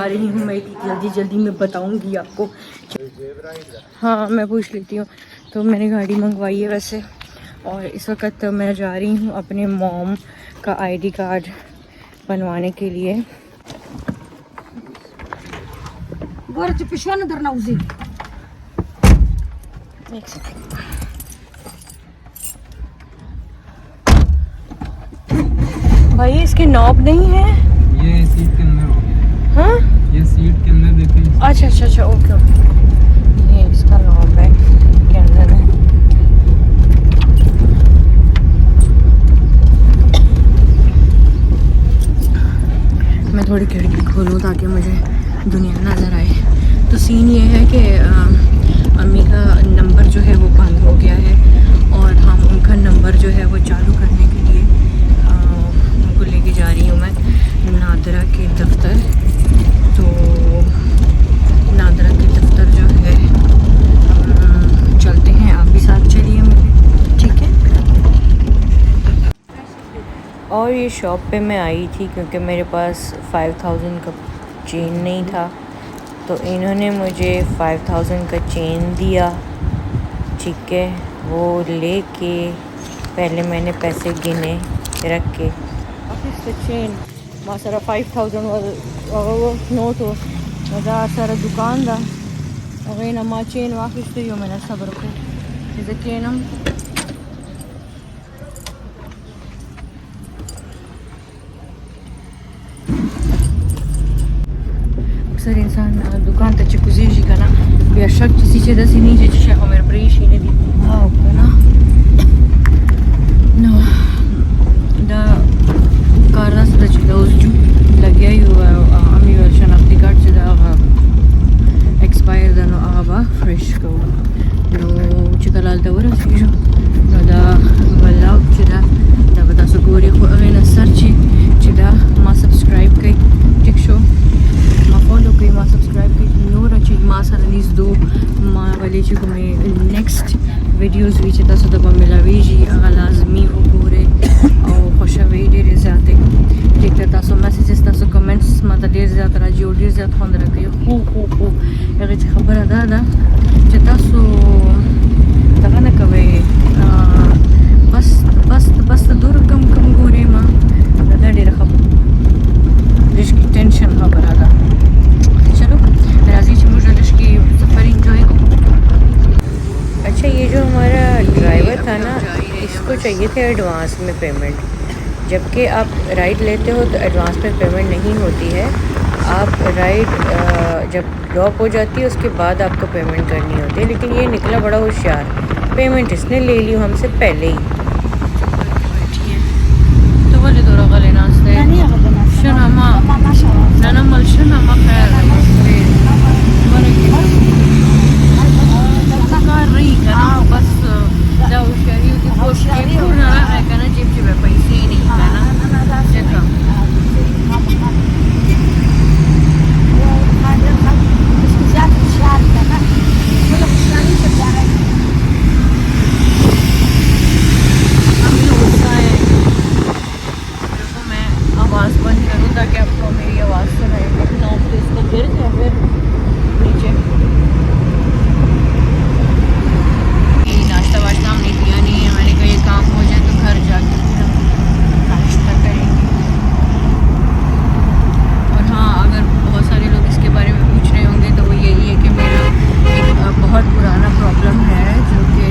आ रही हूँ मैं जल्दी जल्दी में बताऊंगी आपको। हाँ मैं पूछ लेती हूँ। तो मैंने गाड़ी मंगवाई है वैसे, और इस वक्त मैं जा रही हूँ अपने मॉम का आईडी कार्ड बनवाने के लिए। भाई इसके नॉब नहीं है, ये सीट के अंदर हो गया। हाँ ये सीट के अंदर देखें। अच्छा अच्छा अच्छा ओके ओके, ये इसका नॉब है के अंदर है। मैं थोड़ी खिड़की खोलूँ ताकि मुझे दुनिया नज़र आए। तो सीन ये है कि अम्मी का नंबर जो है वो बंद हो गया है, और हम उनका नंबर जो है वो चालू करने के लिए उनको लेके जा रही हूँ मैं नादरा के दफ्तर। तो नादरा के दफ्तर जो है चलते हैं, आप भी साथ चलिए मेरे, ठीक है। और ये शॉप पे मैं आई थी क्योंकि मेरे पास 5000 का चेन नहीं था, तो इन्होंने मुझे 5000 का चेन दिया, ठीक है। वो लेके पहले मैंने पैसे गिने रख के चेन मासारा 5000 वो नोट हो मज़ा सारा दुकानदार अगर नमा चेन वापस तो मैंने सब्र को जैसे चेन हम अक्सर इंसान दुकान तक गुजर का ना बेशक किसी चीज़ से नहीं जे मेरे प्रेश ही नहीं ना नो दा कार से लगे हुआ अमी शनाख्ती कार्ड से एक्सपायर दनो आबा फ्रेश को नो चिकलाल दवर सीजो नो दा वल्ला चिदा दा बता सो गोरी को अगेन सर्च चिदा मा सब्सक्राइब कई टिक शो मा फॉलो कई मा सब्सक्राइब कई नोरा चीज मा सरनीस दो मा वाले चीज में नेक्स्ट वीडियोस भी चिता सो दबा मिलावी जी अगा लाजमी हो गोरे और खुशवे ढेर ज़्यादा ठीक है। तासो मैसेजेस तासो कमेंट्स मत ढेर ज़्यादा राजी और ढेर ज़्यादा खोंद रखे हो अगर खबर अदा दा तासो तगा न कवे बस बस बस दूर कम कम गोरे माँ दा ढेर खबर जिसकी टेंशन खबर अदा। चलो राजी मुझे की सफ़र इंजॉय को। अच्छा ये जो हमारा ड्राइवर था ना, इसको चाहिए थे एडवांस में पेमेंट, जबकि आप राइड लेते हो तो एडवांस में पेमेंट नहीं होती है। आप राइड जब ड्रॉप हो जाती है उसके बाद आपको पेमेंट करनी होती है, लेकिन ये निकला बड़ा होशियार, पेमेंट इसने ले ली हमसे पहले ही। तो बोले दो रगले नास्ते शनामा ननमल शनामा खैर कर रही का बस जाओ शहरी होती होशियारी हो ना है का ना जेब जेब पैसे ही नहीं है ना देखो मैं आवाज़ बंद करूँ ताकि आपको मेरी आवाज़ सुनाई, लेकिन आप तो इसको गिर जाए फिर नीचे। नाश्ता वाश्ता हमने किया नहीं है, मैंने कहा ये काम हो जाए तो घर जाके फिर हम नाश्ता करेंगे। और हाँ अगर बहुत सारे लोग इसके बारे में पूछ रहे होंगे तो वो यही है कि मेरा एक बहुत पुराना प्रॉब्लम है जो कि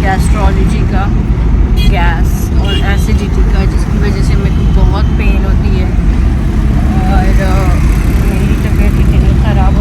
गैस्ट्रोलॉजी का, गैस और एसिडिटी का, जिसकी वजह से मेरे को बहुत पेन होती है और मेरी तबीयत इतनी ख़राब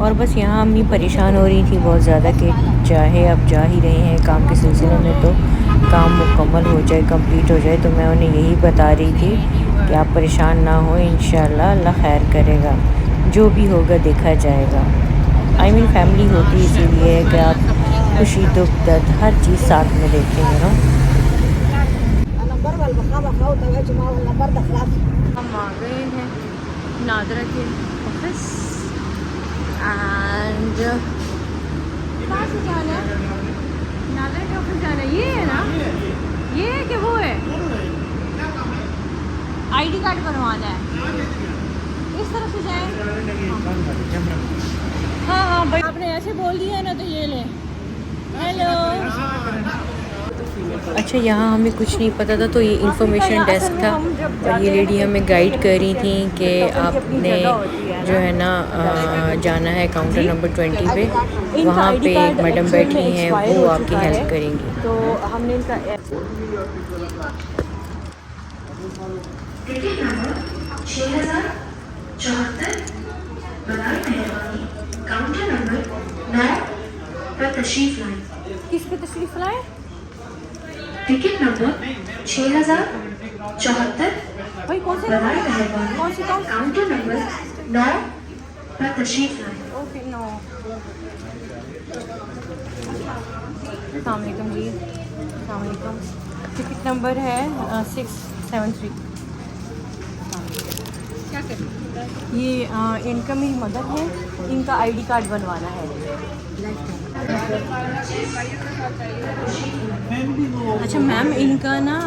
और बस यहाँ अम्मी परेशान हो रही थी बहुत ज़्यादा कि चाहे अब जा ही रहे हैं काम के सिलसिले में तो काम मुकम्मल हो जाए, कंप्लीट हो जाए। तो मैं उन्हें यही बता रही थी कि आप परेशान ना हो, इंशाल्लाह अल्लाह खैर करेगा, जो भी होगा देखा जाएगा। आई मीन फैमिली होती इसीलिए है कि आप खुशी दुख दर्द हर चीज़ साथ में देखेंगे ना। हम आ गए हैं नादरा के ऑफिस एंड कहाँ से जाना है? नादरा के ऑफिस जाना है। ये है ना, ये है कि वो है? आईडी कार्ड बनवाना है, इस तरफ से जाए। हाँ हाँ भाई, आपने ऐसे बोल दिया ना तो ये ले। हेलो। अच्छा, यहाँ हमें कुछ नहीं पता था तो ये इंफॉर्मेशन डेस्क था और ये लेडी हमें गाइड कर रही थी कि आपने जो है ना जाना है काउंटर नंबर 20 पे। वहाँ पे एक मैडम बैठी हैं, वो आपकी हेल्प करेंगी। तो हमने इनका टिकट नंबर 6074 काउंटर नंबर 9 पर तशरीफ लाएं। किस पे तशरीफ लाएं? टिकट नंबर 6074 भाई कौन से काउंटर नंबर 9 पर तशरीफ लाएं। Okay, no. अस्सलाम वालेकुम जी, अस्सलाम वालेकुम। टिकट नंबर है 673। क्या करें? ये इनका मेरी मदर है, इनका आईडी कार्ड बनवाना है। अच्छा मैम, इनका ना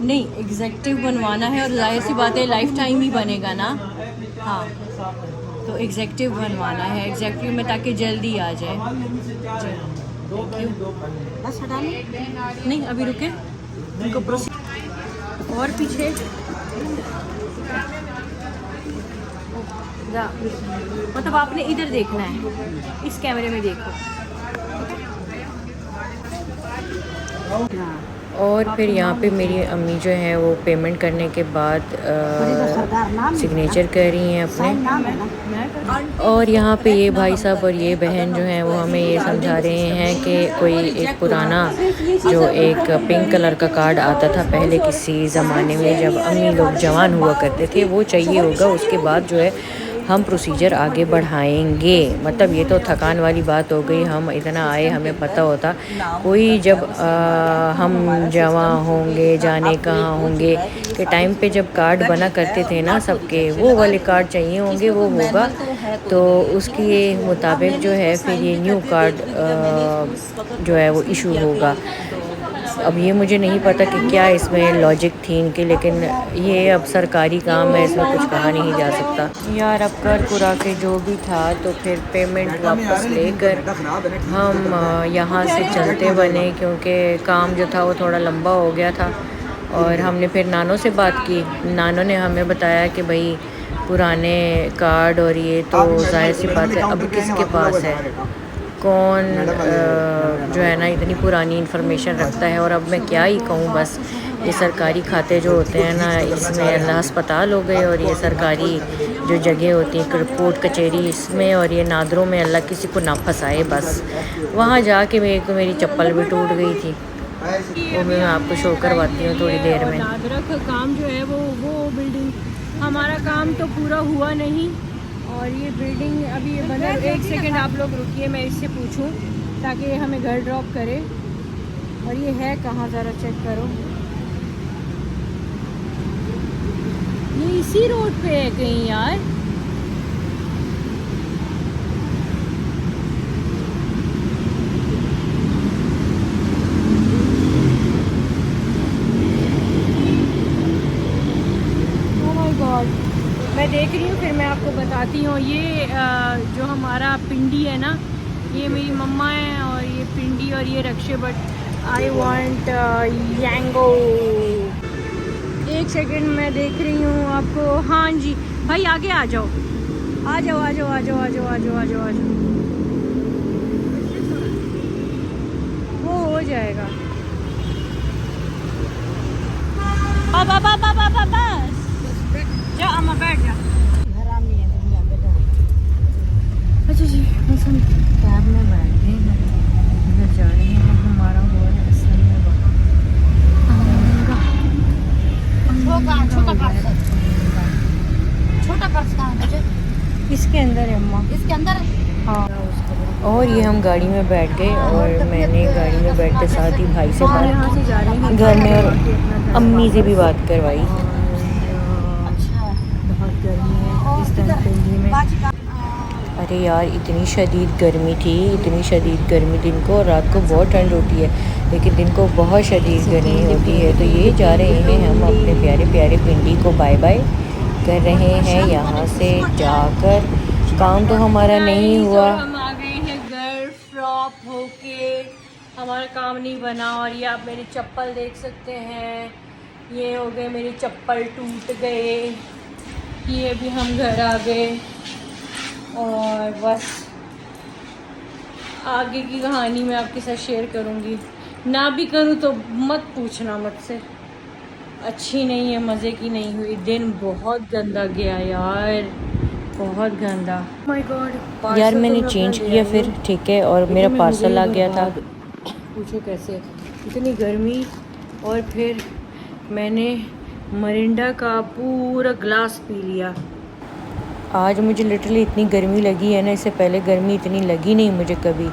नहीं एग्जेक्टिव बनवाना है और जाहिर सी बात है लाइफ टाइम ही बनेगा ना। हाँ, तो एग्जेक्टिव बनवाना है, एग्जेक्टिव में ताकि जल्दी आ जाए। बस हटा नहीं, अभी रुके इनको प्रोसीड और पीछे मतलब आपने इधर देखना है, इस कैमरे में देखो। और फिर यहाँ पे मेरी अम्मी जो है वो पेमेंट करने के बाद सिग्नेचर कर रही हैं अपने। और यहाँ पे ये भाई साहब और ये बहन जो हैं वो हमें ये समझा रहे हैं कि कोई एक पुराना जो एक पिंक कलर का कार्ड आता था पहले किसी ज़माने में जब अम्मी लोग जवान हुआ करते थे, वो चाहिए होगा। उसके बाद जो है हम प्रोसीजर आगे बढ़ाएंगे। मतलब ये तो थकान वाली बात हो गई, हम इतना आए, हमें पता होता कोई जब हम जवां होंगे, जाने कहाँ होंगे के टाइम पे जब कार्ड बना करते थे ना सबके, वो वाले कार्ड चाहिए होंगे, वो होगा तो उसके मुताबिक जो है फिर ये न्यू कार्ड जो है वो इशू होगा। अब ये मुझे नहीं पता कि क्या इसमें लॉजिक थी इनके, लेकिन ये अब सरकारी काम है, इसमें कुछ कहा नहीं जा सकता। यार अब कर कुरा के जो भी था तो फिर पेमेंट वापस लेकर हम यहाँ से चलते बने, क्योंकि काम जो था वो थोड़ा लंबा हो गया था। और हमने फिर नानो से बात की, नानो ने हमें बताया कि भाई पुराने कार्ड और ये तो जाहिर सी बात है अब किसके पास है, कौन जो है ना इतनी पुरानी इन्फॉर्मेशन रखता है। और अब मैं क्या ही कहूँ, बस ये सरकारी खाते जो होते हैं ना, इसमें अल्लाह अस्पताल हो गए और ये सरकारी जो जगह होती है कोर्ट कचहरी, इसमें और ये नादरों में अल्लाह किसी को ना फंसाए। बस वहाँ जाके मेरी चप्पल भी टूट गई थी, वो मैं आपको शो करवाती हूँ थोड़ी देर में। नादरा का काम जो है वो बिल्डिंग, हमारा काम तो पूरा हुआ नहीं और ये बिल्डिंग अभी ये बना। एक सेकंड आप लोग रुकिए, मैं इससे पूछूं ताकि हमें घर ड्रॉप करे। और ये है कहाँ, ज़रा चेक करो, ये इसी रोड पे है कहीं यार। ओह माय गॉड, मैं देख रही हूँ, फिर मैं आपको बताती हूँ। ये जो हमारा पिंडी है ना, ये मेरी मम्मा है और ये पिंडी और ये रक्षे, बट आई वांट यांगो। एक सेकंड मैं देख रही हूँ आपको। हाँ जी भाई, आगे आ जाओ, आ जाओ आ जाओ आ जाओ आ जाओ आ जाओ आ जाओ आ जाओ, वो हो जाएगा। बस जा अम्मा, बैठ जा। इसके अंदर है अम्मा। इसके अंदर हाँ। और ये हम गाड़ी में बैठ गए और मैंने गाड़ी में बैठते साथ ही भाई से बात की घर में और अम्मी से भी बात करवाई। अच्छा बहुत गर्मी है इस टाइम पिंडी में। अरे यार इतनी शदीद गर्मी थी, इतनी शदीद गर्मी, दिन को और रात को बहुत ठंड होती है लेकिन दिन को बहुत शदीद गर्मी होती है। तो ये जा रहे हैं हम अपने प्यारे प्यारे पिंडी को बाय बाय कर रहे हैं। यहाँ से जाकर काम तो हमारा नहीं हुआ, हम आ गए हैं घर फ्रॉप होके, हमारा काम नहीं बना। और ये आप मेरी चप्पल देख सकते हैं, ये हो गए मेरी चप्पल टूट गए। ये भी हम घर आ गए और बस आगे की कहानी मैं आपके साथ शेयर करूँगी। ना भी करूँ तो मत पूछना मुझसे, अच्छी नहीं है, मज़े की नहीं हुई। दिन बहुत गंदा गया यार, बहुत गंदा। माय गॉड यार मैंने चेंज किया फिर, ठीक है, और मेरा पार्सल आ गया था। पूछो कैसे, इतनी गर्मी। और फिर मैंने मरिंडा का पूरा ग्लास पी लिया। आज मुझे लिटरली इतनी गर्मी लगी है ना, इससे पहले गर्मी इतनी लगी नहीं मुझे कभी।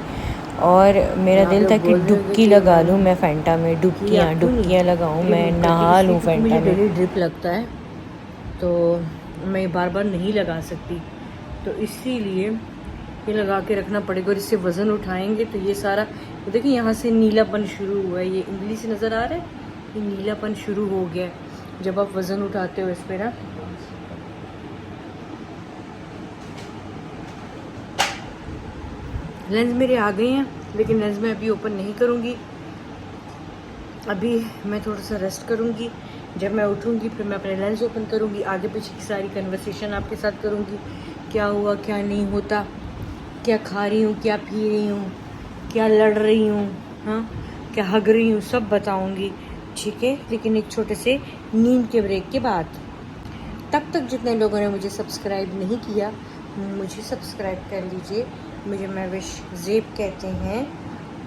और मेरा दिल था कि डुबकी लगा लूँ मैं फैंटा में, डुबकियाँ लगाऊँ मैं, नहा लूँ फैंटा में। डेली ड्रिप लगता है तो मैं बार बार नहीं लगा सकती, तो इसीलिए ये लगा के रखना पड़ेगा। और इससे वज़न उठाएंगे तो ये सारा देखिए यहाँ से नीलापन शुरू हुआ है, ये उंगली से नज़र आ रहा है, ये नीलापन शुरू हो गया है जब आप वज़न उठाते हो इस पर ना। लेंस मेरे आ गए हैं लेकिन लेंस मैं अभी ओपन नहीं करूँगी, अभी मैं थोड़ा सा रेस्ट करूँगी। जब मैं उठूँगी फिर मैं अपने लेंस ओपन करूँगी, आगे पीछे की सारी कन्वर्सेशन आपके साथ करूँगी, क्या हुआ क्या नहीं होता, क्या खा रही हूँ, क्या पी रही हूँ, क्या लड़ रही हूँ, हाँ क्या हग रही हूँ, सब बताऊँगी, ठीक है। लेकिन एक छोटे से नींद के ब्रेक के बाद। तब तक जितने लोगों ने मुझे सब्सक्राइब नहीं किया, मुझे सब्सक्राइब कर लीजिए। मुझे महविश ज़ेब कहते हैं,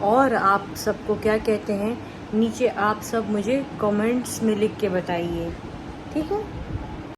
और आप सबको क्या कहते हैं नीचे आप सब मुझे कमेंट्स में लिख के बताइए, ठीक है।